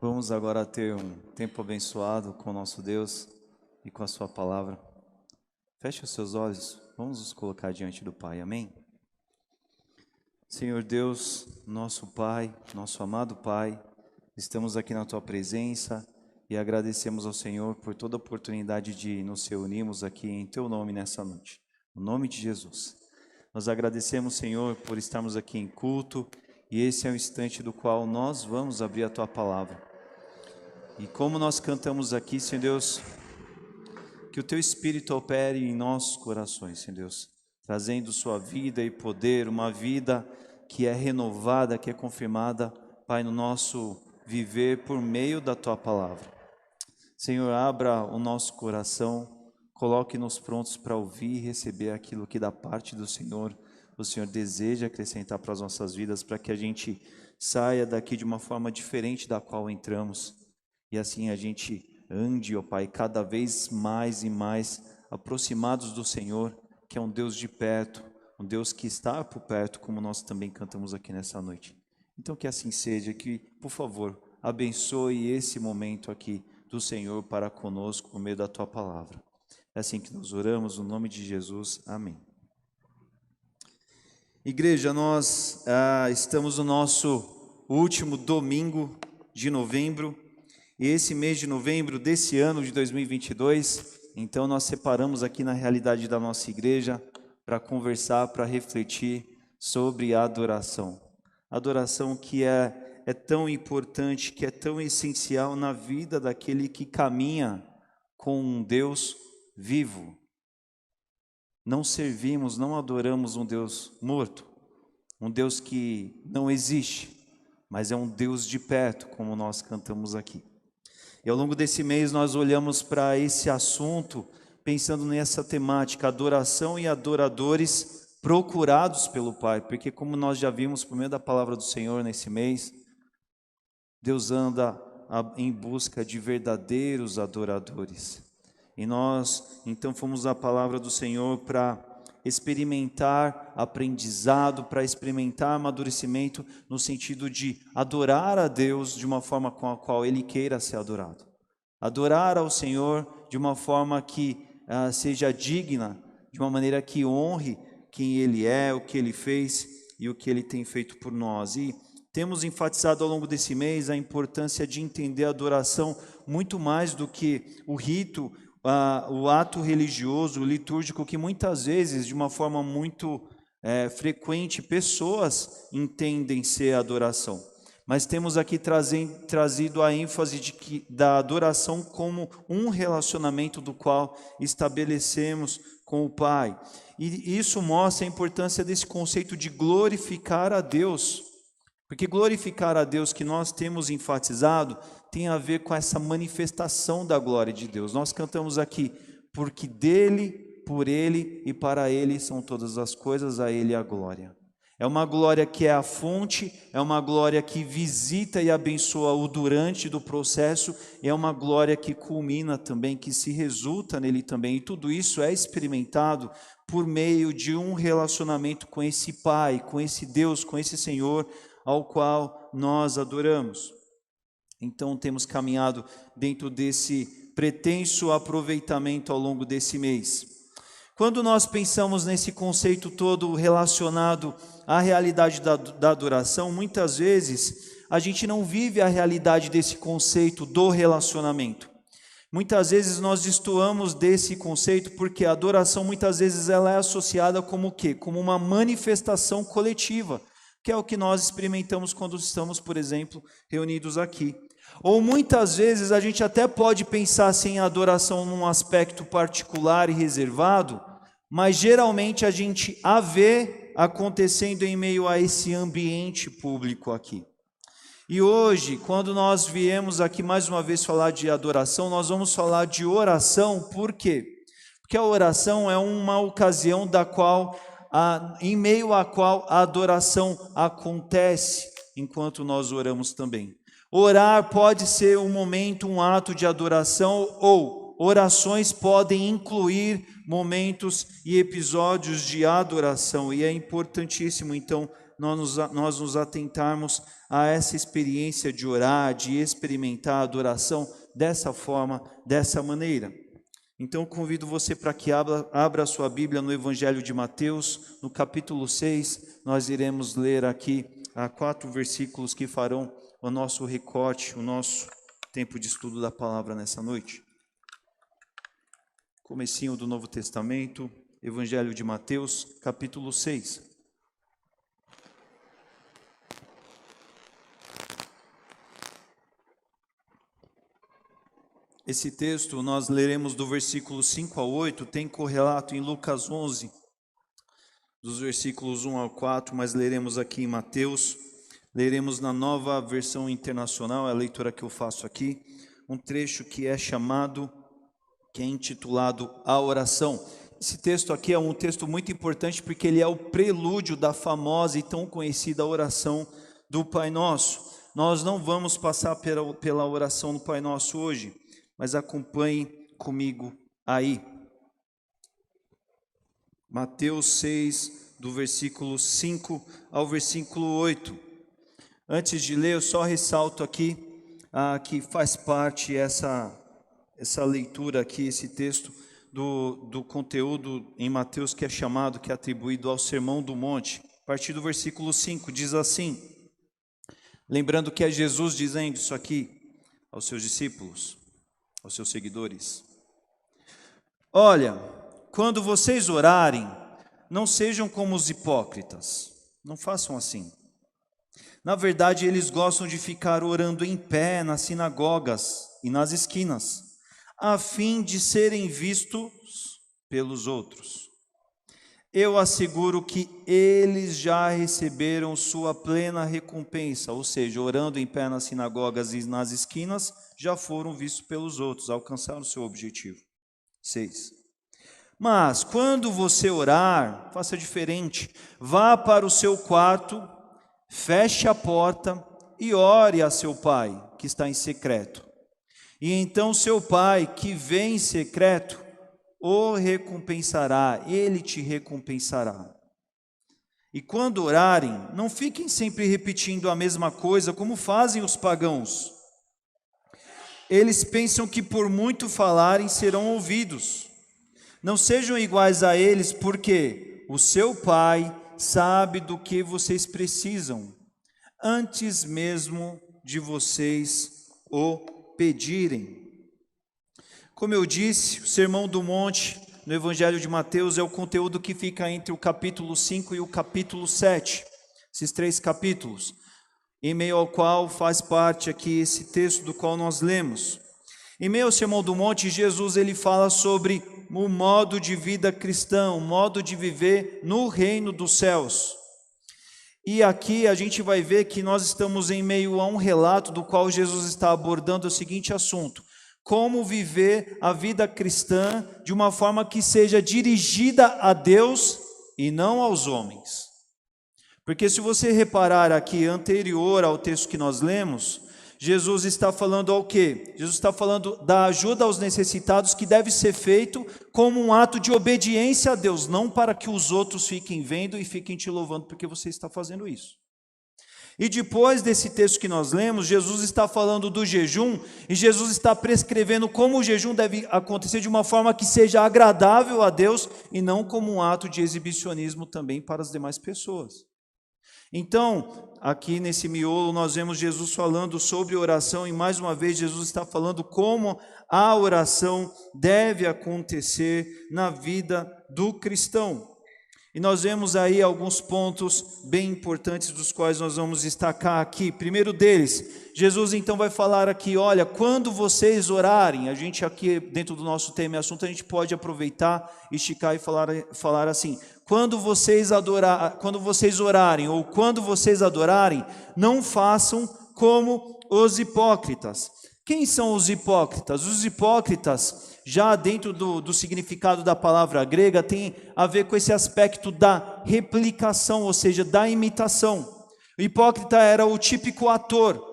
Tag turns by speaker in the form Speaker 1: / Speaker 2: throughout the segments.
Speaker 1: Vamos agora ter um tempo abençoado com o nosso Deus e com a sua palavra. Feche os seus olhos, vamos nos colocar diante do Pai, amém? Senhor Deus, nosso Pai, nosso amado Pai, estamos aqui na Tua presença e agradecemos ao Senhor por toda a oportunidade de nos reunirmos aqui em Teu nome nessa noite, no nome de Jesus. Nós agradecemos, Senhor, por estarmos aqui em culto e esse é o instante do qual nós vamos abrir a Tua palavra. E como nós cantamos aqui, Senhor Deus, que o Teu Espírito opere em nossos corações, Senhor Deus, trazendo sua vida e poder, uma vida que é renovada, que é confirmada, Pai, no nosso viver por meio da Tua palavra. Senhor, abra o nosso coração, coloque-nos prontos para ouvir e receber aquilo que da parte do Senhor, o Senhor deseja acrescentar para as nossas vidas, para que a gente saia daqui de uma forma diferente da qual entramos, e assim a gente ande, ó Pai, cada vez mais e mais aproximados do Senhor, que é um Deus de perto, um Deus que está por perto, como nós também cantamos aqui nessa noite. Então que assim seja, que, por favor, abençoe esse momento aqui do Senhor para conosco, por meio da Tua palavra. É assim que nós oramos, no nome de Jesus, amém. Igreja, nós estamos no nosso último domingo de novembro, e esse mês de novembro desse ano de 2022, então nós separamos aqui na realidade da nossa igreja para conversar, para refletir sobre a adoração. Adoração que é tão importante, que é tão essencial na vida daquele que caminha com um Deus vivo. Não servimos, não adoramos um Deus morto, um Deus que não existe, mas é um Deus de perto, como nós cantamos aqui. E ao longo desse mês nós olhamos para esse assunto, pensando nessa temática, adoração e adoradores procurados pelo Pai, porque como nós já vimos por meio da palavra do Senhor nesse mês, Deus anda em busca de verdadeiros adoradores. E nós, então, fomos à palavra do Senhor para experimentar aprendizado, para experimentar amadurecimento, no sentido de adorar a Deus de uma forma com a qual Ele queira ser adorado. Adorar ao Senhor de uma forma que seja digna, de uma maneira que honre quem Ele é, o que Ele fez e o que Ele tem feito por nós. E temos enfatizado ao longo desse mês a importância de entender a adoração muito mais do que o rito, o ato religioso, litúrgico, que muitas vezes, de uma forma muito frequente, pessoas entendem ser adoração. Mas temos aqui trazido a ênfase da adoração como um relacionamento do qual estabelecemos com o Pai. E isso mostra a importância desse conceito de glorificar a Deus. Porque glorificar a Deus que nós temos enfatizado tem a ver com essa manifestação da glória de Deus. Nós cantamos aqui, porque dele, por ele e para ele são todas as coisas, a ele a glória. É uma glória que é a fonte, é uma glória que visita e abençoa o durante do processo, e é uma glória que culmina também, que se resulta nele também. E tudo isso é experimentado por meio de um relacionamento com esse Pai, com esse Deus, com esse Senhor, ao qual nós adoramos. Então temos caminhado dentro desse pretenso aproveitamento ao longo desse mês. Quando nós pensamos nesse conceito todo relacionado à realidade da adoração, muitas vezes a gente não vive a realidade desse conceito do relacionamento. Muitas vezes nós destoamos desse conceito porque a adoração muitas vezes ela é associada como o quê? Como uma manifestação coletiva, que é o que nós experimentamos quando estamos, por exemplo, reunidos aqui. Ou muitas vezes a gente até pode pensar assim, a adoração num aspecto particular e reservado, mas geralmente a gente a vê acontecendo em meio a esse ambiente público aqui. E hoje, quando nós viemos aqui mais uma vez falar de adoração, nós vamos falar de oração, por quê? Porque a oração é uma ocasião da qual em meio à qual a adoração acontece enquanto nós oramos também. Orar pode ser um momento, um ato de adoração, ou orações podem incluir momentos e episódios de adoração, e é importantíssimo então nós nos atentarmos a essa experiência de orar, de experimentar a adoração dessa forma, dessa maneira. Então, convido você para que abra a sua Bíblia no Evangelho de Mateus, no capítulo 6, nós iremos ler aqui 4 versículos que farão o nosso recorte, o nosso tempo de estudo da palavra nessa noite. Comecinho do Novo Testamento, Evangelho de Mateus, capítulo 6. Esse texto nós leremos do versículo 5 a 8, tem correlato em Lucas 11, dos versículos 1 ao 4, mas leremos aqui em Mateus, leremos na Nova Versão Internacional, é a leitura que eu faço aqui, um trecho que é intitulado A Oração. Esse texto aqui é um texto muito importante porque ele é o prelúdio da famosa e tão conhecida oração do Pai Nosso. Nós não vamos passar pela oração do Pai Nosso hoje, mas acompanhe comigo aí. Mateus 6, do versículo 5 ao versículo 8. Antes de ler, eu só ressalto aqui que faz parte essa leitura aqui, esse texto do conteúdo em Mateus que é atribuído ao Sermão do Monte. A partir do versículo 5, diz assim, lembrando que é Jesus dizendo isso aqui aos seus discípulos, aos seus seguidores. Olha, quando vocês orarem, não sejam como os hipócritas, não façam assim. Na verdade, eles gostam de ficar orando em pé nas sinagogas e nas esquinas, a fim de serem vistos pelos outros. Eu asseguro que eles já receberam sua plena recompensa, ou seja, orando em pé nas sinagogas e nas esquinas, já foram vistos pelos outros, alcançaram o seu objetivo. 6. Mas, quando você orar, faça diferente. Vá para o seu quarto, feche a porta e ore a seu pai, que está em secreto. E então seu pai, que vê em secreto, o recompensará, ele te recompensará. E quando orarem, não fiquem sempre repetindo a mesma coisa, como fazem os pagãos. Eles pensam que por muito falarem serão ouvidos. Não sejam iguais a eles, porque o seu Pai sabe do que vocês precisam, antes mesmo de vocês o pedirem. Como eu disse, o Sermão do Monte, no Evangelho de Mateus, é o conteúdo que fica entre o capítulo 5 e o capítulo 7, esses 3 capítulos, em meio ao qual faz parte aqui esse texto do qual nós lemos. Em meio ao Sermão do Monte, Jesus ele fala sobre o modo de vida cristão, o modo de viver no reino dos céus. E aqui a gente vai ver que nós estamos em meio a um relato do qual Jesus está abordando o seguinte assunto: como viver a vida cristã de uma forma que seja dirigida a Deus e não aos homens. Porque se você reparar aqui, anterior ao texto que nós lemos, Jesus está falando ao quê? Jesus está falando da ajuda aos necessitados que deve ser feito como um ato de obediência a Deus, não para que os outros fiquem vendo e fiquem te louvando porque você está fazendo isso. E depois desse texto que nós lemos, Jesus está falando do jejum e Jesus está prescrevendo como o jejum deve acontecer de uma forma que seja agradável a Deus e não como um ato de exibicionismo também para as demais pessoas. Então, aqui nesse miolo nós vemos Jesus falando sobre oração e mais uma vez Jesus está falando como a oração deve acontecer na vida do cristão. E nós vemos aí alguns pontos bem importantes dos quais nós vamos destacar aqui. Primeiro deles, Jesus então vai falar aqui, olha, quando vocês orarem, a gente aqui dentro do nosso tema e assunto, a gente pode aproveitar, esticar e falar assim, quando vocês orarem ou quando vocês adorarem, não façam como os hipócritas. Quem são os hipócritas? Os hipócritas, já dentro do significado da palavra grega, tem a ver com esse aspecto da replicação, ou seja, da imitação. O hipócrita era o típico ator,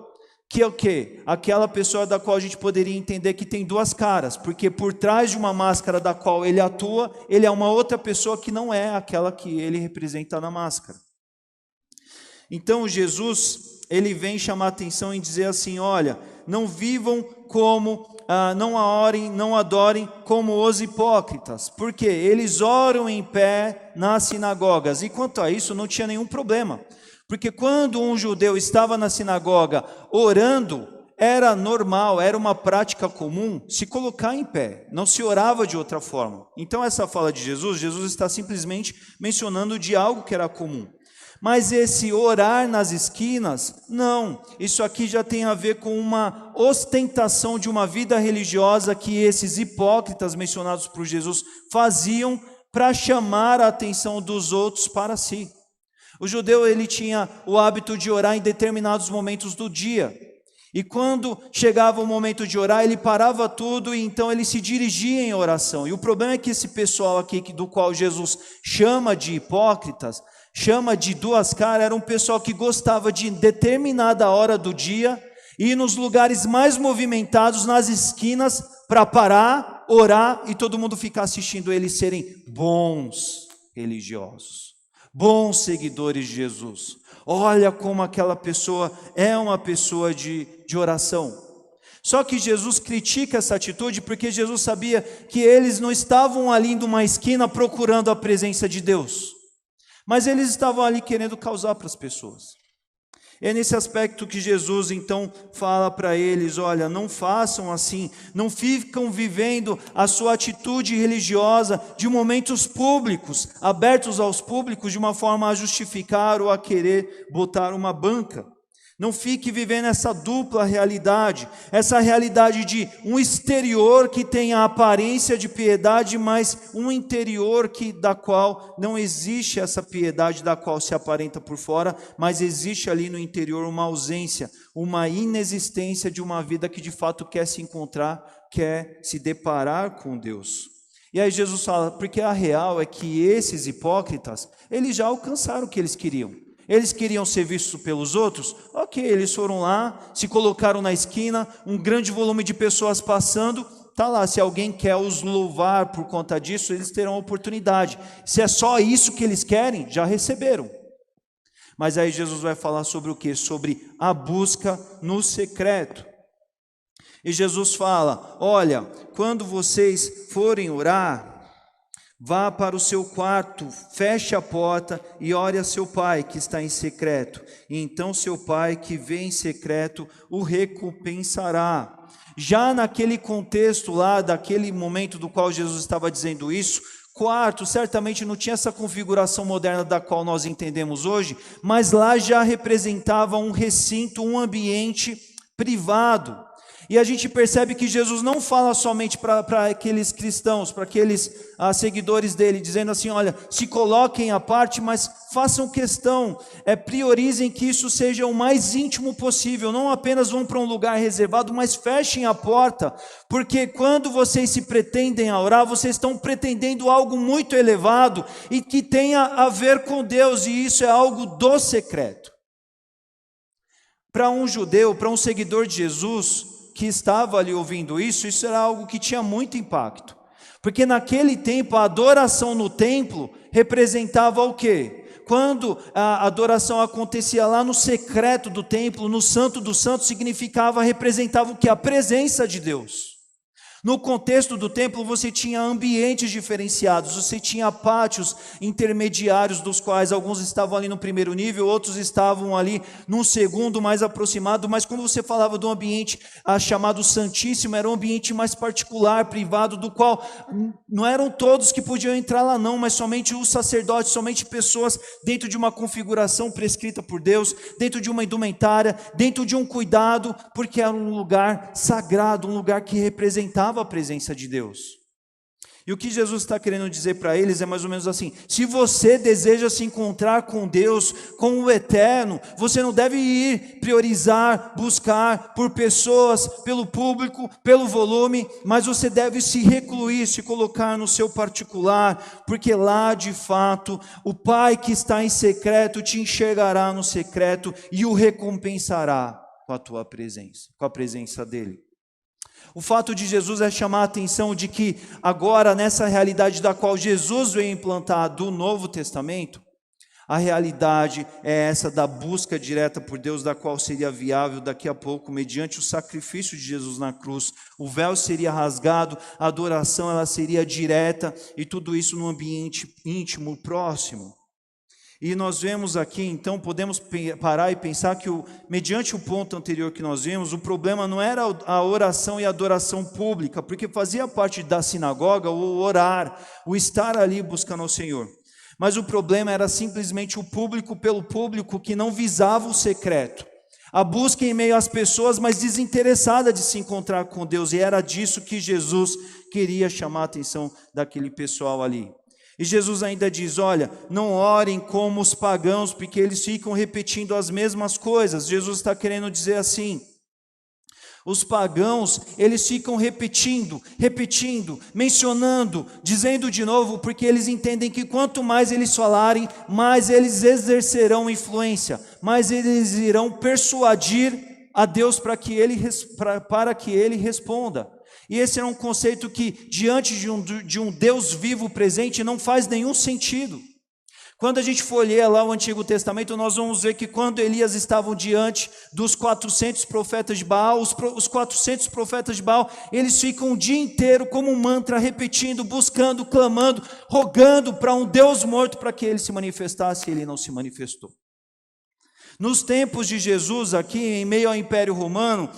Speaker 1: que é o quê? Aquela pessoa da qual a gente poderia entender que tem duas caras, porque por trás de uma máscara da qual ele atua, ele é uma outra pessoa que não é aquela que ele representa na máscara. Então Jesus, ele vem chamar a atenção e dizer assim, olha, não vivam como, não orem, não adorem como os hipócritas, porque eles oram em pé nas sinagogas, e quanto a isso não tinha nenhum problema, porque quando um judeu estava na sinagoga orando, era normal, era uma prática comum se colocar em pé, não se orava de outra forma. Então essa fala de Jesus, Jesus está simplesmente mencionando de algo que era comum. Mas esse orar nas esquinas, não, isso aqui já tem a ver com uma ostentação de uma vida religiosa que esses hipócritas mencionados por Jesus faziam para chamar a atenção dos outros para si. O judeu, ele tinha o hábito de orar em determinados momentos do dia. E quando chegava o momento de orar, ele parava tudo e então ele se dirigia em oração. E o problema é que esse pessoal aqui, do qual Jesus chama de hipócritas, chama de duas caras, era um pessoal que gostava de determinada hora do dia ir nos lugares mais movimentados, nas esquinas, para parar, orar e todo mundo ficar assistindo eles serem bons religiosos, bons seguidores de Jesus. Olha como aquela pessoa é uma pessoa de oração. Só que Jesus critica essa atitude porque Jesus sabia que eles não estavam ali numa esquina procurando a presença de Deus, mas eles estavam ali querendo causar para as pessoas. É nesse aspecto que Jesus então fala para eles, olha, não façam assim, não ficam vivendo a sua atitude religiosa de momentos públicos, abertos aos públicos de uma forma a justificar ou a querer botar uma banca. Não fique vivendo essa dupla realidade, essa realidade de um exterior que tem a aparência de piedade, mas um interior da qual não existe essa piedade da qual se aparenta por fora, mas existe ali no interior uma ausência, uma inexistência de uma vida que de fato quer se encontrar, quer se deparar com Deus. E aí Jesus fala, porque a real é que esses hipócritas, eles já alcançaram o que eles queriam. Eles queriam ser vistos pelos outros? Ok, eles foram lá, se colocaram na esquina, um grande volume de pessoas passando, está lá, se alguém quer os louvar por conta disso, eles terão a oportunidade. Se é só isso que eles querem, já receberam. Mas aí Jesus vai falar sobre o quê? Sobre a busca no secreto. E Jesus fala, olha, quando vocês forem orar, vá para o seu quarto, feche a porta e ore a seu pai que está em secreto. E então seu pai que vê em secreto o recompensará. Já naquele contexto lá, daquele momento do qual Jesus estava dizendo isso, quarto certamente não tinha essa configuração moderna da qual nós entendemos hoje, mas lá já representava um recinto, um ambiente privado. E a gente percebe que Jesus não fala somente para aqueles cristãos, para aqueles seguidores dele, dizendo assim, olha, se coloquem à parte, mas façam questão, priorizem que isso seja o mais íntimo possível, não apenas vão para um lugar reservado, mas fechem a porta, porque quando vocês se pretendem a orar, vocês estão pretendendo algo muito elevado e que tenha a ver com Deus, e isso é algo do secreto. Para um judeu, para um seguidor de Jesus, que estava ali ouvindo isso era algo que tinha muito impacto, porque naquele tempo a adoração no templo representava o quê? Quando a adoração acontecia lá no secreto do templo, no Santo dos Santos, representava o quê? A presença de Deus. No contexto do templo você tinha ambientes diferenciados, você tinha pátios intermediários, dos quais alguns estavam ali no primeiro nível, outros estavam ali no segundo, mais aproximado, mas quando você falava do ambiente chamado Santíssimo, era um ambiente mais particular, privado, do qual não eram todos que podiam entrar lá não, mas somente os sacerdotes, somente pessoas dentro de uma configuração prescrita por Deus, dentro de uma indumentária, dentro de um cuidado, porque era um lugar sagrado, um lugar que representava a presença de Deus. E o que Jesus está querendo dizer para eles é mais ou menos assim: se você deseja se encontrar com Deus, com o eterno, você não deve ir priorizar, buscar por pessoas, pelo público, pelo volume, mas você deve se recluir, se colocar no seu particular, porque lá de fato o Pai que está em secreto te enxergará no secreto e o recompensará com a tua presença, com a presença dele. O fato de Jesus é chamar a atenção de que agora, nessa realidade da qual Jesus veio implantar do Novo Testamento, A realidade é essa da busca direta por Deus, da qual seria viável daqui a pouco, mediante o sacrifício de Jesus na cruz. O véu seria rasgado, a adoração ela seria direta, e tudo isso num ambiente íntimo, próximo. E nós vemos aqui, então, podemos parar e pensar que, mediante o ponto anterior que nós vimos, o problema não era a oração e a adoração pública, porque fazia parte da sinagoga o orar, o estar ali buscando ao Senhor. Mas o problema era simplesmente o público pelo público que não visava o secreto. A busca em meio às pessoas, mas desinteressada de se encontrar com Deus. E era disso que Jesus queria chamar a atenção daquele pessoal ali. E Jesus ainda diz, olha, não orem como os pagãos, porque eles ficam repetindo as mesmas coisas. Jesus está querendo dizer assim, os pagãos, eles ficam repetindo, mencionando, dizendo de novo, porque eles entendem que quanto mais eles falarem, mais eles exercerão influência, mais eles irão persuadir a Deus para que ele responda. E esse é um conceito que, diante de um Deus vivo presente, não faz nenhum sentido. Quando a gente folheia lá o Antigo Testamento, nós vamos ver que quando Elias estava diante dos 400 profetas de Baal, os 400 profetas de Baal, eles ficam o dia inteiro como um mantra, repetindo, buscando, clamando, rogando para um Deus morto para que ele se manifestasse, e ele não se manifestou. Nos tempos de Jesus, aqui em meio ao Império Romano,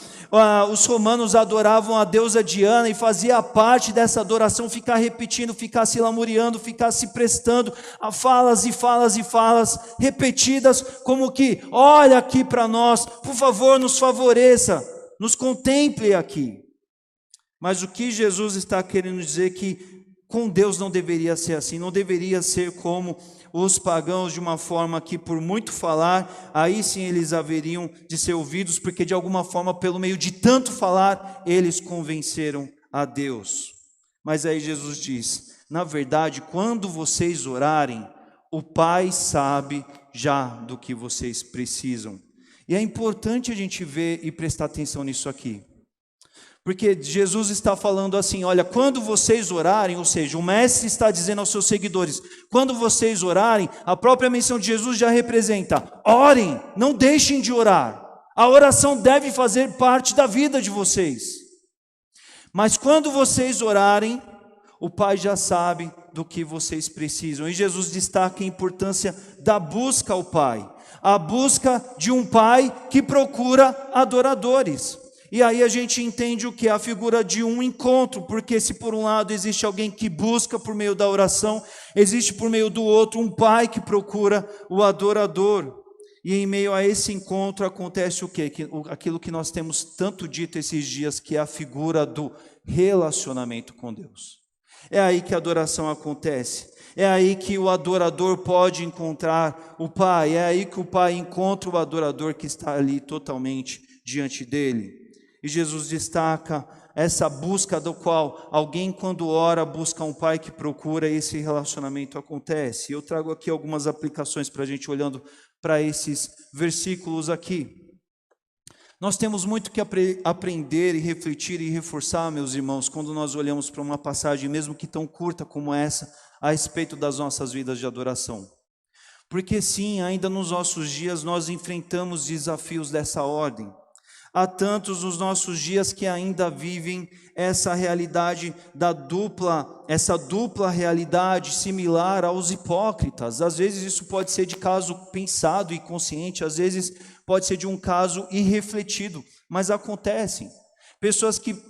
Speaker 1: os romanos adoravam a deusa Diana e fazia parte dessa adoração ficar repetindo, ficar se lamuriando, ficar se prestando a falas e falas e falas repetidas, como que, olha aqui para nós, por favor nos favoreça, nos contemple aqui. Mas o que Jesus está querendo dizer que com Deus não deveria ser assim, não deveria ser como os pagãos, de uma forma que por muito falar, aí sim eles haveriam de ser ouvidos, porque de alguma forma, pelo meio de tanto falar, eles convenceram a Deus. Mas aí Jesus diz, na verdade, quando vocês orarem, o Pai sabe já do que vocês precisam. E é importante a gente ver e prestar atenção nisso aqui. Porque Jesus está falando assim, olha, quando vocês orarem, ou seja, o mestre está dizendo aos seus seguidores, quando vocês orarem, a própria menção de Jesus já representa, orem, não deixem de orar. A oração deve fazer parte da vida de vocês. Mas quando vocês orarem, o Pai já sabe do que vocês precisam. E Jesus destaca a importância da busca ao Pai. A busca de um Pai que procura adoradores. E aí a gente entende o que é a figura de um encontro, porque se por um lado existe alguém que busca por meio da oração, existe por meio do outro um pai que procura o adorador. E em meio a esse encontro acontece o quê? Aquilo que nós temos tanto dito esses dias, que é a figura do relacionamento com Deus. É aí que a adoração acontece. É aí que o adorador pode encontrar o Pai. É aí que o Pai encontra o adorador que está ali totalmente diante dele. E Jesus destaca essa busca do qual alguém quando ora busca um Pai que procura, e esse relacionamento acontece. Eu trago aqui algumas aplicações para a gente olhando para esses versículos aqui. Nós temos muito que aprender e refletir e reforçar, meus irmãos, quando nós olhamos para uma passagem, mesmo que tão curta como essa, a respeito das nossas vidas de adoração. Porque sim, ainda nos nossos dias nós enfrentamos desafios dessa ordem. Há tantos nos nossos dias que ainda vivem essa realidade essa dupla realidade similar aos hipócritas. Às vezes isso pode ser de caso pensado e consciente, às vezes pode ser de um caso irrefletido, mas acontecem. Pessoas que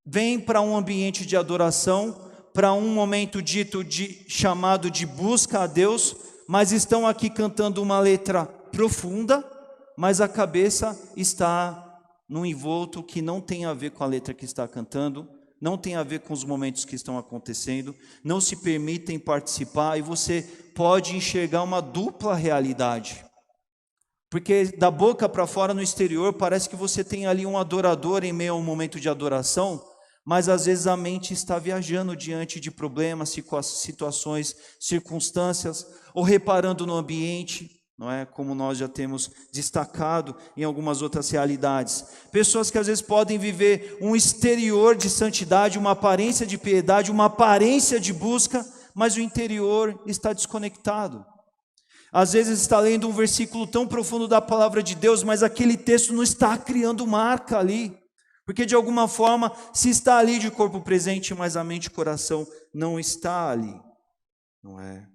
Speaker 1: vêm para um ambiente de adoração, para um momento dito chamado de busca a Deus, mas estão aqui cantando uma letra profunda, mas a cabeça está num envolto que não tem a ver com a letra que está cantando, não tem a ver com os momentos que estão acontecendo, não se permitem participar, e você pode enxergar uma dupla realidade. Porque da boca para fora, no exterior, parece que você tem ali um adorador em meio a um momento de adoração, mas às vezes a mente está viajando diante de problemas, situações, circunstâncias, ou reparando no ambiente, não é? Como nós já temos destacado em algumas outras realidades. Pessoas que às vezes podem viver um exterior de santidade, uma aparência de piedade, uma aparência de busca, mas o interior está desconectado. Às vezes está lendo um versículo tão profundo da palavra de Deus, mas aquele texto não está criando marca ali. Porque de alguma forma se está ali de corpo presente, mas a mente e o coração não está ali. Não é?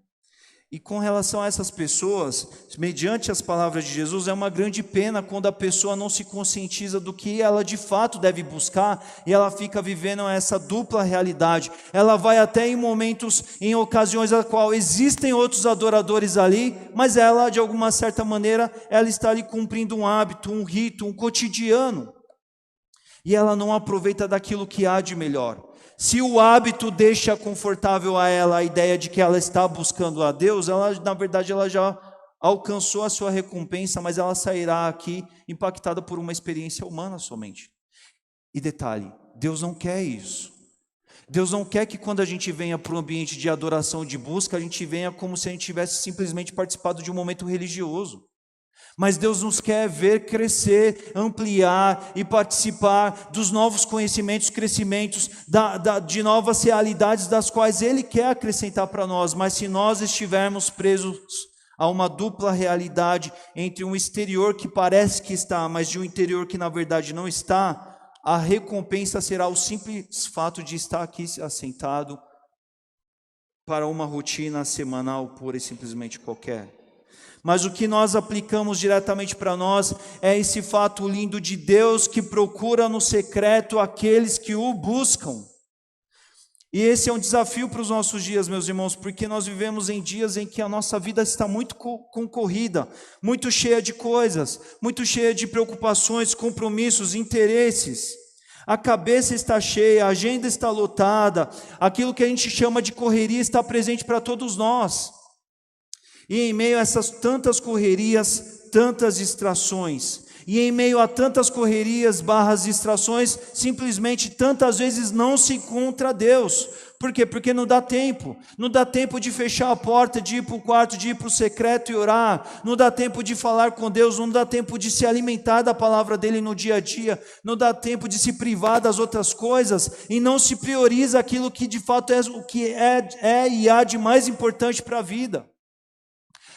Speaker 1: E com relação a essas pessoas, mediante as palavras de Jesus, é uma grande pena quando a pessoa não se conscientiza do que ela de fato deve buscar e ela fica vivendo essa dupla realidade. Ela vai até em momentos, em ocasiões na qual existem outros adoradores ali, mas ela, de alguma certa maneira, ela está ali cumprindo um hábito, um rito, um cotidiano. E ela não aproveita daquilo que há de melhor. Se o hábito deixa confortável a ela a ideia de que ela está buscando a Deus, ela, na verdade, ela já alcançou a sua recompensa, mas ela sairá aqui impactada por uma experiência humana somente. E detalhe, Deus não quer isso. Deus não quer que quando a gente venha para o ambiente de adoração, de busca, a gente venha como se a gente tivesse simplesmente participado de um momento religioso. Mas Deus nos quer ver crescer, ampliar e participar dos novos conhecimentos, crescimentos, de novas realidades das quais Ele quer acrescentar para nós. Mas se nós estivermos presos a uma dupla realidade entre um exterior que parece que está, mas de um interior que na verdade não está, a recompensa será o simples fato de estar aqui assentado para uma rotina semanal pura e simplesmente qualquer. Mas o que nós aplicamos diretamente para nós é esse fato lindo de Deus que procura no secreto aqueles que o buscam. E esse é um desafio para os nossos dias, meus irmãos, porque nós vivemos em dias em que a nossa vida está muito concorrida, muito cheia de coisas, muito cheia de preocupações, compromissos, interesses. A cabeça está cheia, a agenda está lotada, aquilo que a gente chama de correria está presente para todos nós. E em meio a essas tantas correrias, tantas distrações, e em meio a tantas correrias, distrações, simplesmente tantas vezes não se encontra Deus. Por quê? Porque não dá tempo de fechar a porta, de ir para o quarto, de ir para o secreto e orar, não dá tempo de falar com Deus, não dá tempo de se alimentar da palavra dEle no dia a dia, não dá tempo de se privar das outras coisas, e não se prioriza aquilo que de fato é o que é e há de mais importante para a vida.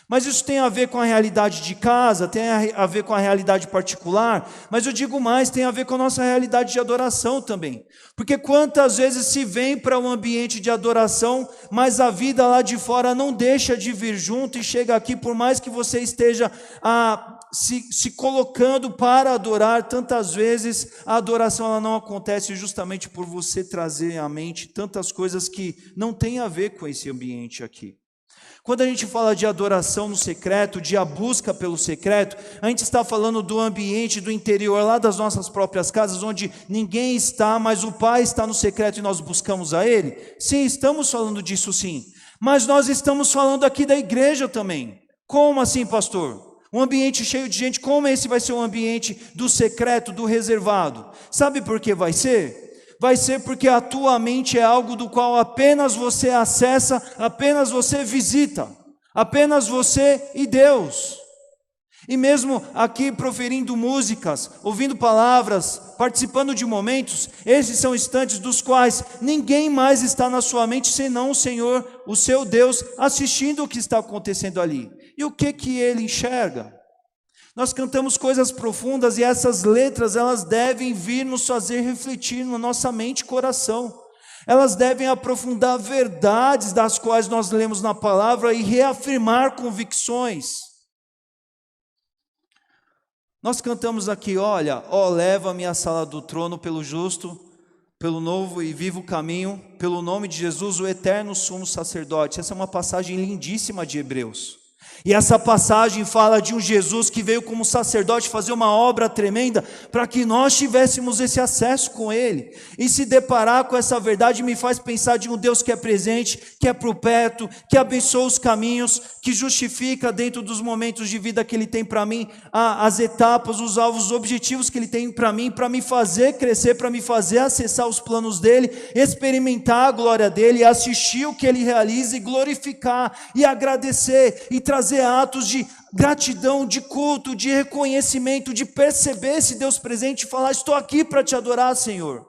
Speaker 1: Mas isso tem a ver com a realidade de casa, tem a ver com a realidade particular, mas eu digo mais, tem a ver com a nossa realidade de adoração também. Porque quantas vezes se vem para um ambiente de adoração, mas a vida lá de fora não deixa de vir junto e chega aqui, por mais que você esteja se colocando para adorar, tantas vezes a adoração ela não acontece justamente por você trazer à mente tantas coisas que não tem a ver com esse ambiente aqui. Quando a gente fala de adoração no secreto, de a busca pelo secreto, a gente está falando do ambiente do interior, lá das nossas próprias casas, onde ninguém está, mas o Pai está no secreto e nós buscamos a Ele? Sim, estamos falando disso sim. Mas nós estamos falando aqui da igreja também. Como assim, pastor? Um ambiente cheio de gente, como esse vai ser um ambiente do secreto, do reservado? Sabe por que vai ser? Vai ser porque a tua mente é algo do qual apenas você acessa, apenas você visita, apenas você e Deus. E mesmo aqui proferindo músicas, ouvindo palavras, participando de momentos, esses são instantes dos quais ninguém mais está na sua mente senão o Senhor, o seu Deus, assistindo o que está acontecendo ali. E o que Ele enxerga? Nós cantamos coisas profundas e essas letras, elas devem vir nos fazer refletir na nossa mente e coração. Elas devem aprofundar verdades das quais nós lemos na palavra e reafirmar convicções. Nós cantamos aqui, olha, ó, leva-me à sala do trono pelo justo, pelo novo e vivo caminho, pelo nome de Jesus, o eterno sumo sacerdote. Essa é uma passagem lindíssima de Hebreus. E essa passagem fala de um Jesus que veio como sacerdote fazer uma obra tremenda para que nós tivéssemos esse acesso com Ele. E se deparar com essa verdade me faz pensar de um Deus que é presente, que é perpétuo, que abençoa os caminhos, que justifica dentro dos momentos de vida que Ele tem para mim, as etapas, os alvos, os objetivos que Ele tem para mim, para me fazer crescer, para me fazer acessar os planos dEle, experimentar a glória dEle, assistir o que Ele realiza e glorificar e agradecer e trazer atos de gratidão, de culto, de reconhecimento, de perceber esse Deus presente e falar, estou aqui para te adorar, Senhor.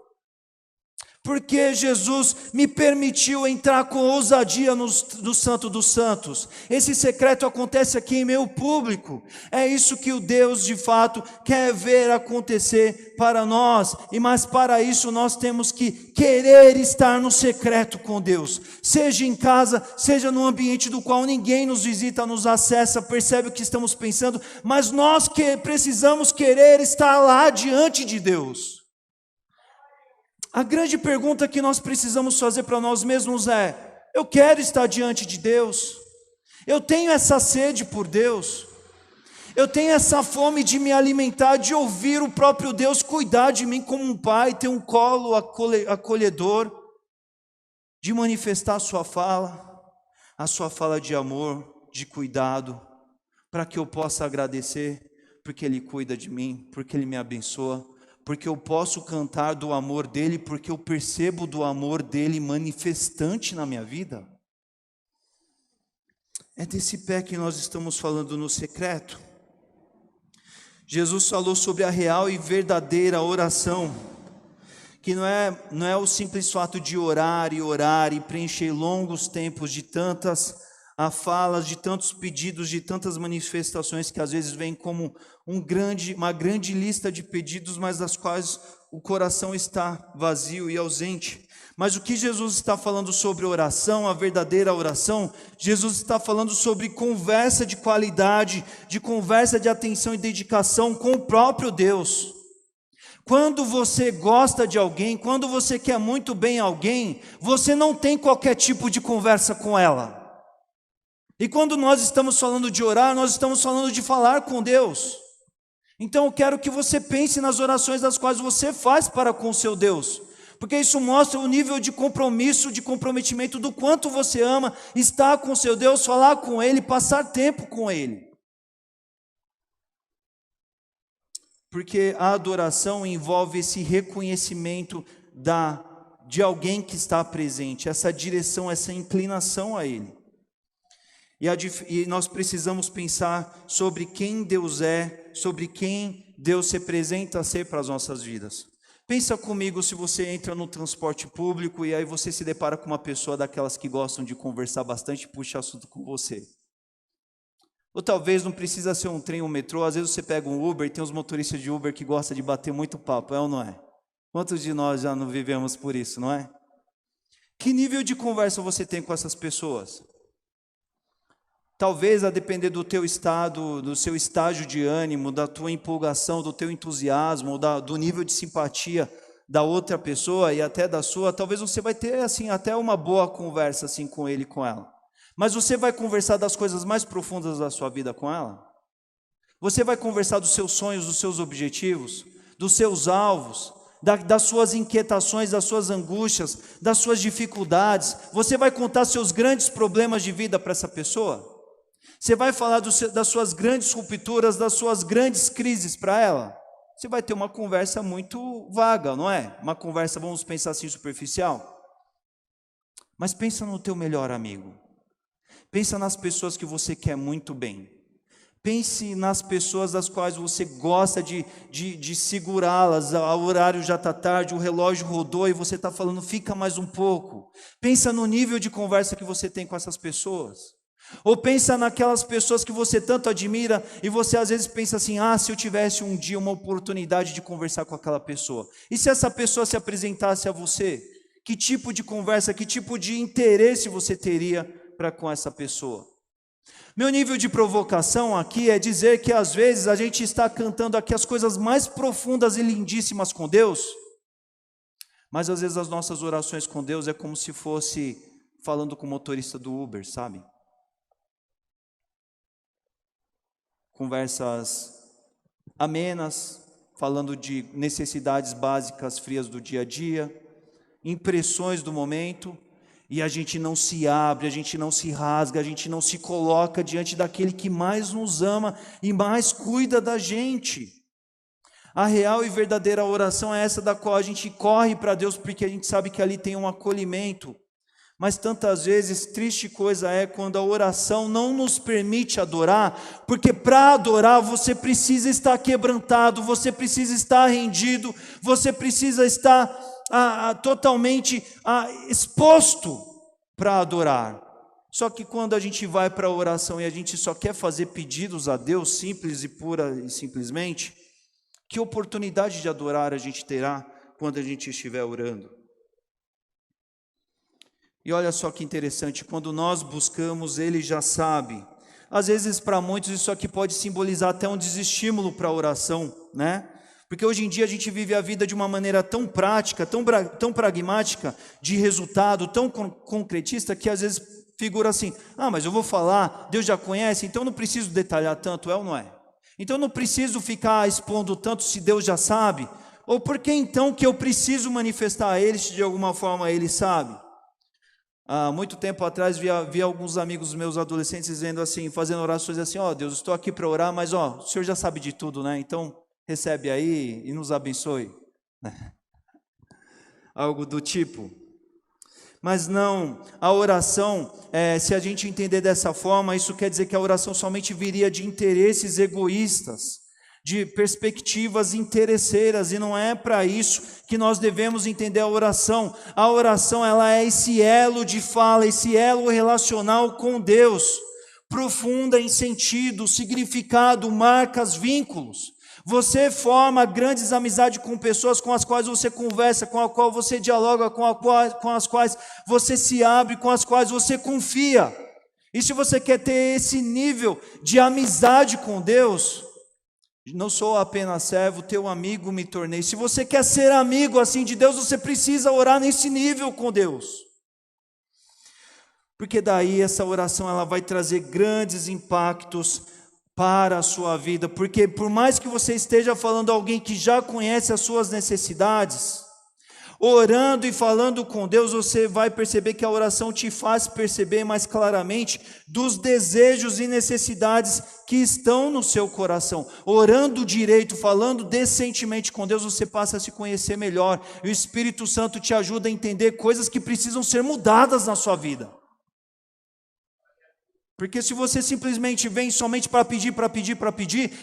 Speaker 1: Porque Jesus me permitiu entrar com ousadia no Santo dos Santos. Esse secreto acontece aqui em meio público. É isso que o Deus de fato quer ver acontecer para nós. E mas para isso nós temos que querer estar no secreto com Deus. Seja em casa, seja no ambiente do qual ninguém nos visita, nos acessa, percebe o que estamos pensando. Mas nós que precisamos querer estar lá diante de Deus. A grande pergunta que nós precisamos fazer para nós mesmos é: eu quero estar diante de Deus? Eu tenho essa sede por Deus? Eu tenho essa fome de me alimentar, de ouvir o próprio Deus cuidar de mim como um pai, ter um colo acolhedor, de manifestar a sua fala de amor, de cuidado, para que eu possa agradecer, porque Ele cuida de mim, porque Ele me abençoa, porque eu posso cantar do amor dEle, porque eu percebo do amor dEle manifestante na minha vida. É desse pé que nós estamos falando no secreto. Jesus falou sobre a real e verdadeira oração, que não é o simples fato de orar e preencher longos tempos de tantas falas, de tantos pedidos, de tantas manifestações que às vezes vêm como uma grande lista de pedidos, mas das quais o coração está vazio e ausente. Mas o que Jesus está falando sobre oração, a verdadeira oração, Jesus está falando sobre conversa de qualidade, de conversa de atenção e dedicação com o próprio Deus. Quando você gosta de alguém, quando você quer muito bem alguém, você não tem qualquer tipo de conversa com ela. E quando nós estamos falando de orar, nós estamos falando de falar com Deus. Então eu quero que você pense nas orações das quais você faz para com o seu Deus, porque isso mostra o nível de compromisso, de comprometimento do quanto você ama estar com o seu Deus, falar com Ele, passar tempo com Ele. Porque a adoração envolve esse reconhecimento de alguém que está presente, essa direção, essa inclinação a Ele. E nós precisamos pensar sobre quem Deus é, sobre quem Deus se apresenta a ser para as nossas vidas. Pensa comigo, se você entra no transporte público e aí você se depara com uma pessoa daquelas que gostam de conversar bastante e puxa assunto com você. Ou talvez não precisa ser um trem ou um metrô, às vezes você pega um Uber e tem uns motoristas de Uber que gostam de bater muito papo, é ou não é? Quantos de nós já não vivemos por isso, não é? Que nível de conversa você tem com essas pessoas? Talvez a depender do teu estado, do seu estágio de ânimo, da tua empolgação, do teu entusiasmo, do nível de simpatia da outra pessoa e até da sua, talvez você vai ter assim até uma boa conversa assim com ele, com ela. Mas você vai conversar das coisas mais profundas da sua vida com ela? Você vai conversar dos seus sonhos, dos seus objetivos, dos seus alvos, das suas inquietações, das suas angústias, das suas dificuldades? Você vai contar seus grandes problemas de vida para essa pessoa? Você vai falar das suas grandes rupturas, das suas grandes crises para ela? Você vai ter uma conversa muito vaga, não é? Uma conversa, vamos pensar assim, superficial. Mas pensa no teu melhor amigo. Pensa nas pessoas que você quer muito bem. Pense nas pessoas das quais você gosta de segurá-las. O horário já está tarde, o relógio rodou e você está falando, fica mais um pouco. Pensa no nível de conversa que você tem com essas pessoas. Ou pensa naquelas pessoas que você tanto admira e você às vezes pensa assim, se eu tivesse um dia uma oportunidade de conversar com aquela pessoa. E se essa pessoa se apresentasse a você? Que tipo de conversa, que tipo de interesse você teria para com essa pessoa? Meu nível de provocação aqui é dizer que às vezes a gente está cantando aqui as coisas mais profundas e lindíssimas com Deus, mas às vezes as nossas orações com Deus é como se fosse falando com o motorista do Uber, sabe? Conversas amenas, falando de necessidades básicas frias do dia a dia, impressões do momento, e a gente não se abre, a gente não se rasga, a gente não se coloca diante daquele que mais nos ama e mais cuida da gente. A real e verdadeira oração é essa da qual a gente corre para Deus, porque a gente sabe que ali tem um acolhimento. Mas tantas vezes, triste coisa é quando a oração não nos permite adorar, porque para adorar você precisa estar quebrantado, você precisa estar rendido, você precisa estar totalmente exposto para adorar. Só que quando a gente vai para a oração e a gente só quer fazer pedidos a Deus, simples e pura e simplesmente, que oportunidade de adorar a gente terá quando a gente estiver orando? E olha só que interessante, quando nós buscamos, Ele já sabe. Às vezes, para muitos, isso aqui pode simbolizar até um desestímulo para a oração, né? Porque hoje em dia a gente vive a vida de uma maneira tão prática, tão pragmática, de resultado, tão concretista, que às vezes figura assim: mas eu vou falar, Deus já conhece, então não preciso detalhar tanto, é ou não é? Então não preciso ficar expondo tanto se Deus já sabe? Ou por que então que eu preciso manifestar a Ele se de alguma forma Ele sabe? Há muito tempo atrás vi alguns amigos meus adolescentes dizendo assim, fazendo orações assim: Deus, estou aqui para orar, mas o Senhor já sabe de tudo, né? Então recebe aí e nos abençoe. Algo do tipo. Mas não, a oração, se a gente entender dessa forma, isso quer dizer que a oração somente viria de interesses egoístas, de perspectivas interesseiras, e não é para isso que nós devemos entender a oração. A oração, ela é esse elo de fala, esse elo relacional com Deus, profunda em sentido, significado, marcas, vínculos. Você forma grandes amizades com pessoas com as quais você conversa, com as quais você dialoga, com as quais você se abre, com as quais você confia. E se você quer ter esse nível de amizade com Deus, não sou apenas servo, teu amigo me tornei. Se você quer ser amigo assim de Deus, você precisa orar nesse nível com Deus. Porque daí essa oração ela vai trazer grandes impactos para a sua vida. Porque por mais que você esteja falando a alguém que já conhece as suas necessidades, orando e falando com Deus, você vai perceber que a oração te faz perceber mais claramente dos desejos e necessidades que estão no seu coração. Orando direito, falando decentemente com Deus, você passa a se conhecer melhor. E o Espírito Santo te ajuda a entender coisas que precisam ser mudadas na sua vida. Porque se você simplesmente vem somente para pedir,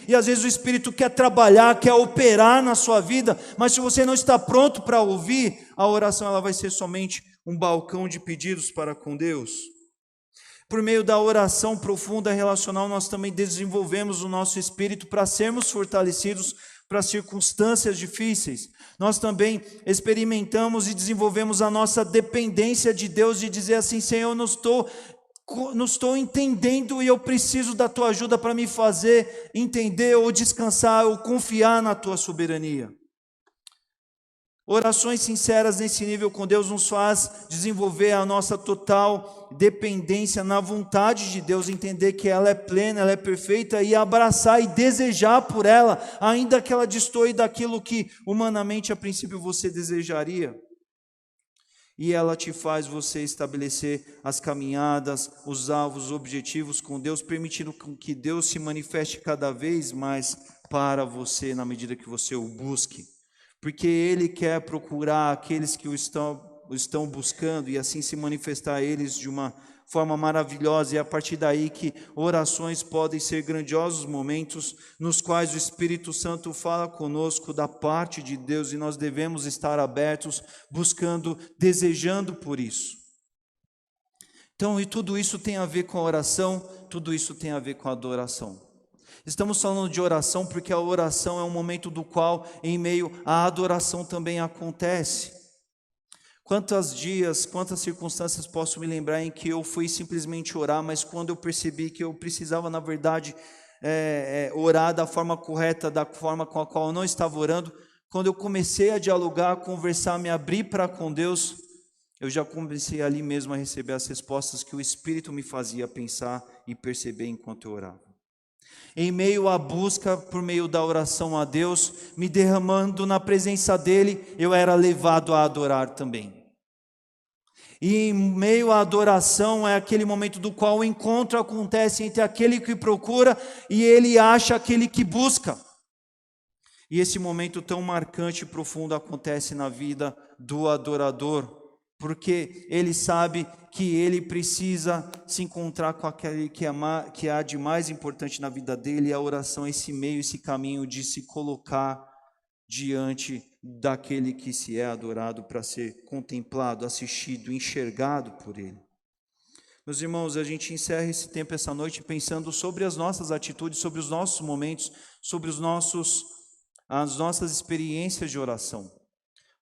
Speaker 1: e às vezes o Espírito quer trabalhar, quer operar na sua vida, mas se você não está pronto para ouvir, a oração ela vai ser somente um balcão de pedidos para com Deus. Por meio da oração profunda relacional, nós também desenvolvemos o nosso espírito para sermos fortalecidos para circunstâncias difíceis. Nós também experimentamos e desenvolvemos a nossa dependência de Deus, de dizer assim: Senhor, eu não estou entendendo e eu preciso da tua ajuda para me fazer entender ou descansar ou confiar na tua soberania. Orações sinceras nesse nível com Deus nos faz desenvolver a nossa total dependência na vontade de Deus, entender que ela é plena, ela é perfeita, e abraçar e desejar por ela, ainda que ela destoe daquilo que humanamente a princípio você desejaria. E ela te faz você estabelecer as caminhadas, os alvos, os objetivos com Deus, permitindo que Deus se manifeste cada vez mais para você na medida que você o busque. Porque Ele quer procurar aqueles que o estão buscando e assim se manifestar a eles de uma forma maravilhosa. E é a partir daí que orações podem ser grandiosos momentos nos quais o Espírito Santo fala conosco da parte de Deus, e nós devemos estar abertos, buscando, desejando por isso. Então, e tudo isso tem a ver com a oração, tudo isso tem a ver com a adoração. Estamos falando de oração porque a oração é um momento do qual, em meio à adoração, também acontece. Quantos dias, quantas circunstâncias posso me lembrar em que eu fui simplesmente orar, mas quando eu percebi que eu precisava, na verdade, orar da forma correta, da forma com a qual eu não estava orando, quando eu comecei a dialogar, a conversar, me abrir para com Deus, eu já comecei ali mesmo a receber as respostas que o Espírito me fazia pensar e perceber enquanto eu orava. Em meio à busca, por meio da oração a Deus, me derramando na presença dEle, eu era levado a adorar também. E em meio à adoração é aquele momento do qual o encontro acontece entre aquele que procura e ele acha aquele que busca. E esse momento tão marcante e profundo acontece na vida do adorador, porque ele sabe que ele precisa se encontrar com aquele que há de mais importante na vida dele, e a oração é esse meio, esse caminho de se colocar diante daquele que se é adorado para ser contemplado, assistido, enxergado por Ele. Meus irmãos, a gente encerra esse tempo essa noite pensando sobre as nossas atitudes, sobre os nossos momentos, sobre as nossas experiências de oração.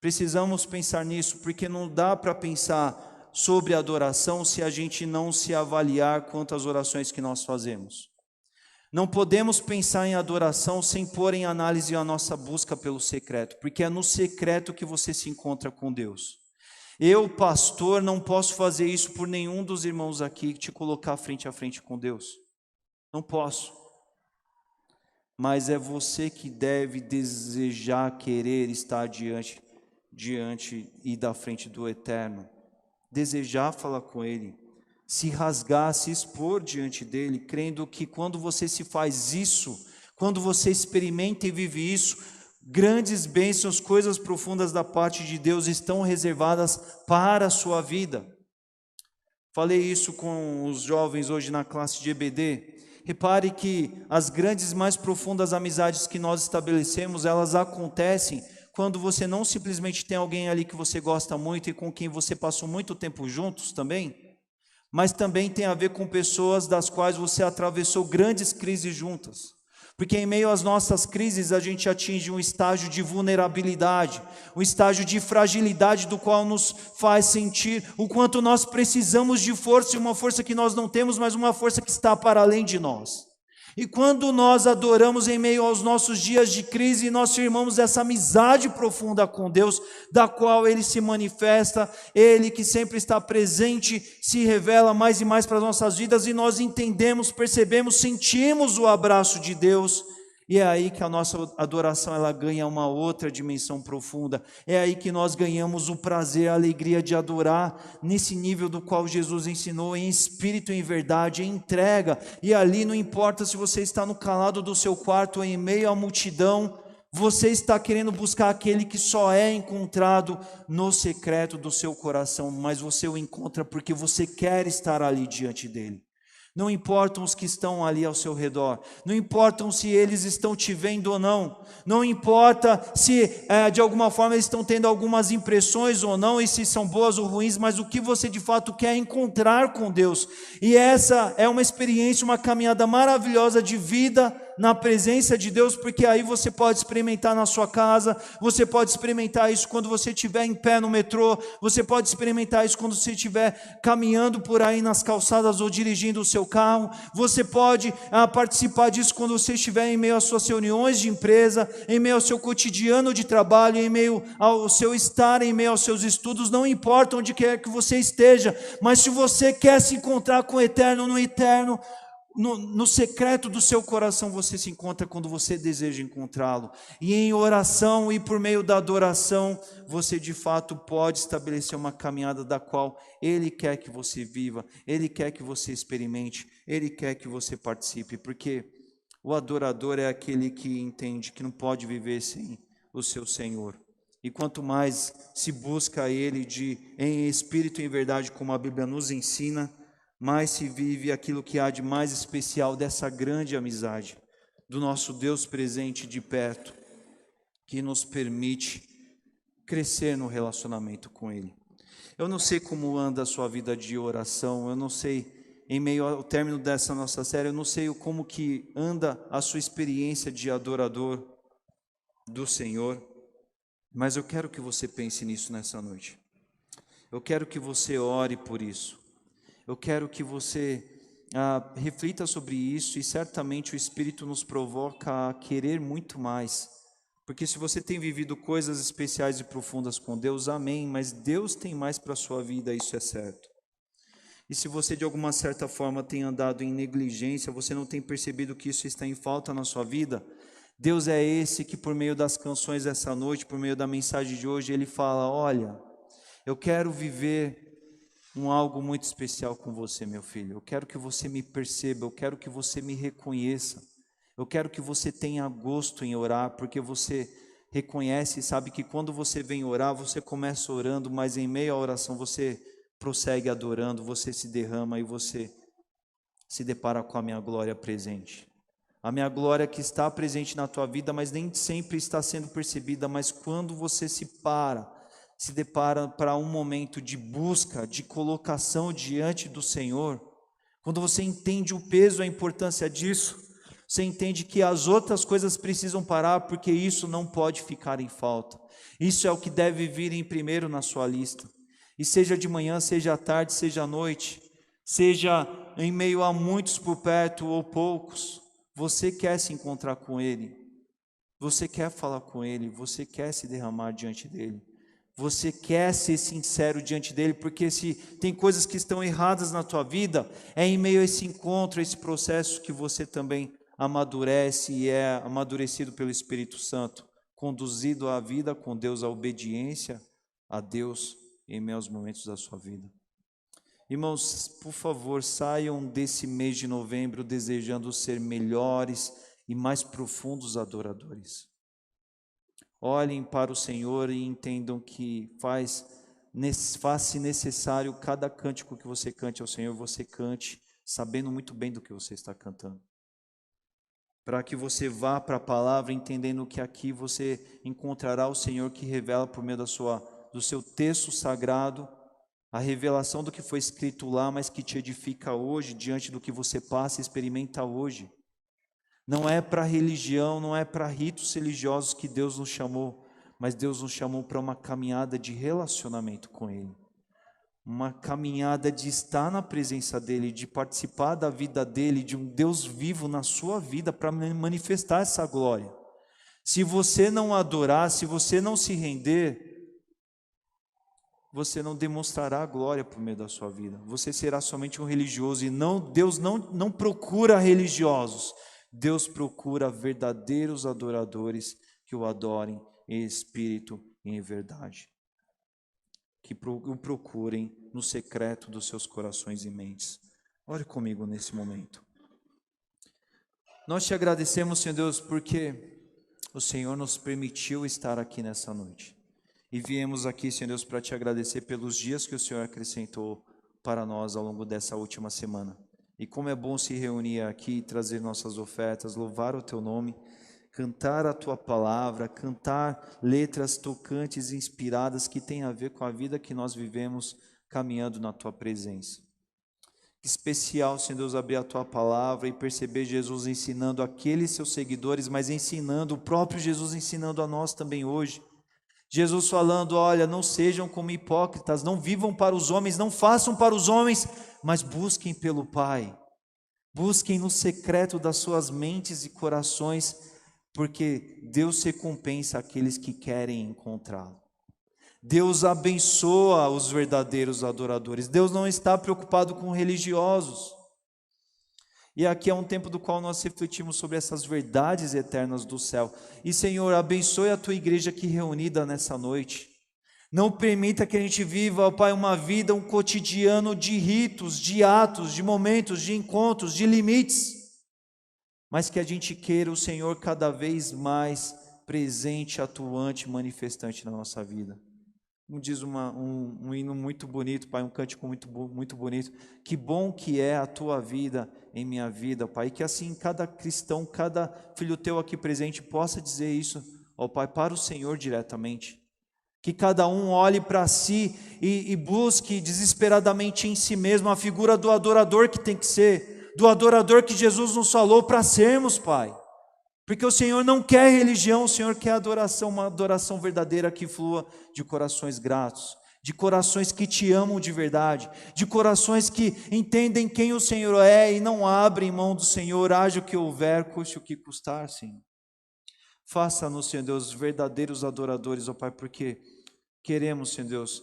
Speaker 1: Precisamos pensar nisso, porque não dá para pensar sobre adoração se a gente não se avaliar quanto às orações que nós fazemos. Não podemos pensar em adoração sem pôr em análise a nossa busca pelo secreto, porque é no secreto que você se encontra com Deus. Eu, pastor, não posso fazer isso por nenhum dos irmãos aqui, te colocar frente a frente com Deus. Não posso. Mas é você que deve desejar, querer estar diante e da frente do Eterno. Desejar falar com Ele, se rasgar, se expor diante dEle, crendo que quando você se faz isso, quando você experimenta e vive isso, grandes bênçãos, coisas profundas da parte de Deus estão reservadas para a sua vida. Falei isso com os jovens hoje na classe de EBD. Repare que as grandes, mais profundas amizades que nós estabelecemos, elas acontecem quando você não simplesmente tem alguém ali que você gosta muito e com quem você passou muito tempo juntos também, mas também tem a ver com pessoas das quais você atravessou grandes crises juntas. Porque em meio às nossas crises a gente atinge um estágio de vulnerabilidade, um estágio de fragilidade do qual nos faz sentir o quanto nós precisamos de força, e uma força que nós não temos, mas uma força que está para além de nós. E quando nós adoramos em meio aos nossos dias de crise, nós firmamos essa amizade profunda com Deus, da qual Ele se manifesta, Ele que sempre está presente, se revela mais e mais para as nossas vidas, e nós entendemos, percebemos, sentimos o abraço de Deus. E é aí que a nossa adoração ela ganha uma outra dimensão profunda. É aí que nós ganhamos o prazer, a alegria de adorar nesse nível do qual Jesus ensinou, em espírito e em verdade, em entrega. E ali não importa se você está no calado do seu quarto ou em meio à multidão, você está querendo buscar aquele que só é encontrado no secreto do seu coração, mas você o encontra porque você quer estar ali diante dele. Não importam os que estão ali ao seu redor, não importam se eles estão te vendo ou não, não importa se de alguma forma eles estão tendo algumas impressões ou não, e se são boas ou ruins, mas o que você de fato quer é encontrar com Deus. E essa é uma experiência, uma caminhada maravilhosa de vida na presença de Deus, porque aí você pode experimentar na sua casa, você pode experimentar isso quando você estiver em pé no metrô, você pode experimentar isso quando você estiver caminhando por aí nas calçadas ou dirigindo o seu carro, você pode participar disso quando você estiver em meio às suas reuniões de empresa, em meio ao seu cotidiano de trabalho, em meio ao seu estar, em meio aos seus estudos, não importa onde quer que você esteja, mas se você quer se encontrar com o Eterno, no secreto do seu coração você se encontra quando você deseja encontrá-lo. E em oração e por meio da adoração, você de fato pode estabelecer uma caminhada da qual Ele quer que você viva, Ele quer que você experimente, Ele quer que você participe, porque o adorador é aquele que entende que não pode viver sem o seu Senhor. E quanto mais se busca Ele em espírito e em verdade, como a Bíblia nos ensina, mais se vive aquilo que há de mais especial dessa grande amizade, do nosso Deus presente de perto, que nos permite crescer no relacionamento com Ele. Eu não sei como anda a sua vida de oração, eu não sei, em meio ao término dessa nossa série, eu não sei como que anda a sua experiência de adorador do Senhor, mas eu quero que você pense nisso nessa noite. Eu quero que você ore por isso. Eu quero que você reflita sobre isso, e certamente o Espírito nos provoca a querer muito mais. Porque se você tem vivido coisas especiais e profundas com Deus, amém, mas Deus tem mais para a sua vida, isso é certo. E se você de alguma certa forma tem andado em negligência, você não tem percebido que isso está em falta na sua vida, Deus é esse que por meio das canções dessa noite, por meio da mensagem de hoje, Ele fala: olha, eu quero viver algo muito especial com você, meu filho. Eu quero que você me perceba, eu quero que você me reconheça. Eu quero que você tenha gosto em orar, porque você reconhece e sabe que quando você vem orar, você começa orando, mas em meio à oração você prossegue adorando, você se derrama e você se depara com a minha glória presente. A minha glória que está presente na tua vida, mas nem sempre está sendo percebida. Mas quando você se depara para um momento de busca, de colocação diante do Senhor, quando você entende o peso, a importância disso, você entende que as outras coisas precisam parar, porque isso não pode ficar em falta. Isso é o que deve vir em primeiro na sua lista. E seja de manhã, seja à tarde, seja à noite, seja em meio a muitos por perto ou poucos, você quer se encontrar com Ele, você quer falar com Ele, você quer se derramar diante dEle, você quer ser sincero diante dEle, porque se tem coisas que estão erradas na tua vida, é em meio a esse encontro, a esse processo que você também amadurece e é amadurecido pelo Espírito Santo, conduzido à vida com Deus, à obediência a Deus em meio aos momentos da sua vida. Irmãos, por favor, saiam desse mês de novembro desejando ser melhores e mais profundos adoradores. Olhem para o Senhor e entendam que faz-se necessário cada cântico que você cante ao Senhor, você cante sabendo muito bem do que você está cantando. Para que você vá para a palavra entendendo que aqui você encontrará o Senhor que revela por meio do seu texto sagrado, a revelação do que foi escrito lá, mas que te edifica hoje, diante do que você passa e experimenta hoje. Não é para religião, não é para ritos religiosos que Deus nos chamou, mas Deus nos chamou para uma caminhada de relacionamento com Ele. Uma caminhada de estar na presença dEle, de participar da vida dEle, de um Deus vivo na sua vida para manifestar essa glória. Se você não adorar, se você não se render, você não demonstrará a glória por meio da sua vida. Você será somente um religioso e Deus não procura religiosos. Deus procura verdadeiros adoradores que o adorem em espírito e em verdade. Que o procurem no secreto dos seus corações e mentes. Ore comigo nesse momento. Nós te agradecemos, Senhor Deus, porque o Senhor nos permitiu estar aqui nessa noite. E viemos aqui, Senhor Deus, para te agradecer pelos dias que o Senhor acrescentou para nós ao longo dessa última semana. E como é bom se reunir aqui, trazer nossas ofertas, louvar o Teu nome, cantar a Tua palavra, cantar letras tocantes e inspiradas que têm a ver com a vida que nós vivemos caminhando na Tua presença. Que especial, Senhor Deus, abrir a Tua palavra e perceber Jesus ensinando aqueles seus seguidores, mas ensinando, o próprio Jesus ensinando a nós também hoje. Jesus falando, olha, não sejam como hipócritas, não vivam para os homens, não façam para os homens, mas busquem pelo Pai. Busquem no secreto das suas mentes e corações, porque Deus recompensa aqueles que querem encontrá-lo. Deus abençoa os verdadeiros adoradores. Deus não está preocupado com religiosos. E aqui é um tempo do qual nós refletimos sobre essas verdades eternas do céu. E Senhor, abençoe a Tua igreja aqui reunida nessa noite. Não permita que a gente viva, ó Pai, uma vida, um cotidiano de ritos, de atos, de momentos, de encontros, de limites. Mas que a gente queira o Senhor cada vez mais presente, atuante, manifestante na nossa vida. Como diz um hino muito bonito, Pai, um cântico muito bonito. Que bom que é a Tua vida em minha vida, Pai. E que assim cada cristão, cada filho Teu aqui presente possa dizer isso, ó Pai, para o Senhor diretamente. Que cada um olhe para si e busque desesperadamente em si mesmo a figura do adorador que tem que ser, do adorador que Jesus nos falou para sermos, Pai. Porque o Senhor não quer religião, o Senhor quer adoração, uma adoração verdadeira que flua de corações gratos, de corações que te amam de verdade, de corações que entendem quem o Senhor é e não abrem mão do Senhor, haja o que houver, custe o que custar, Senhor. Faça-nos, Senhor Deus, verdadeiros adoradores, ó Pai, porque queremos, Senhor Deus,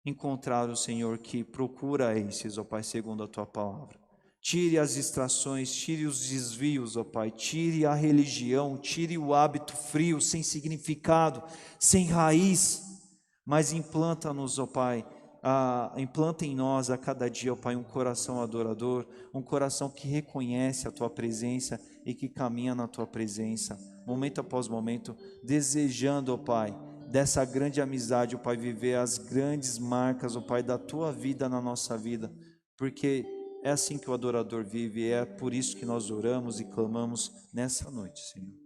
Speaker 1: encontrar o Senhor que procura esses, ó Pai, segundo a Tua palavra. Tire as distrações, tire os desvios, ó Pai, tire a religião, tire o hábito frio, sem significado, sem raiz, mas implanta-nos, ó Pai, implanta em nós a cada dia, ó Pai, um coração adorador, um coração que reconhece a Tua presença e que caminha na Tua presença, momento após momento, desejando, ó Pai, dessa grande amizade, ó Pai, viver as grandes marcas, ó Pai, da Tua vida na nossa vida, porque É assim que o adorador vive, e é por isso que nós oramos e clamamos nessa noite, Senhor.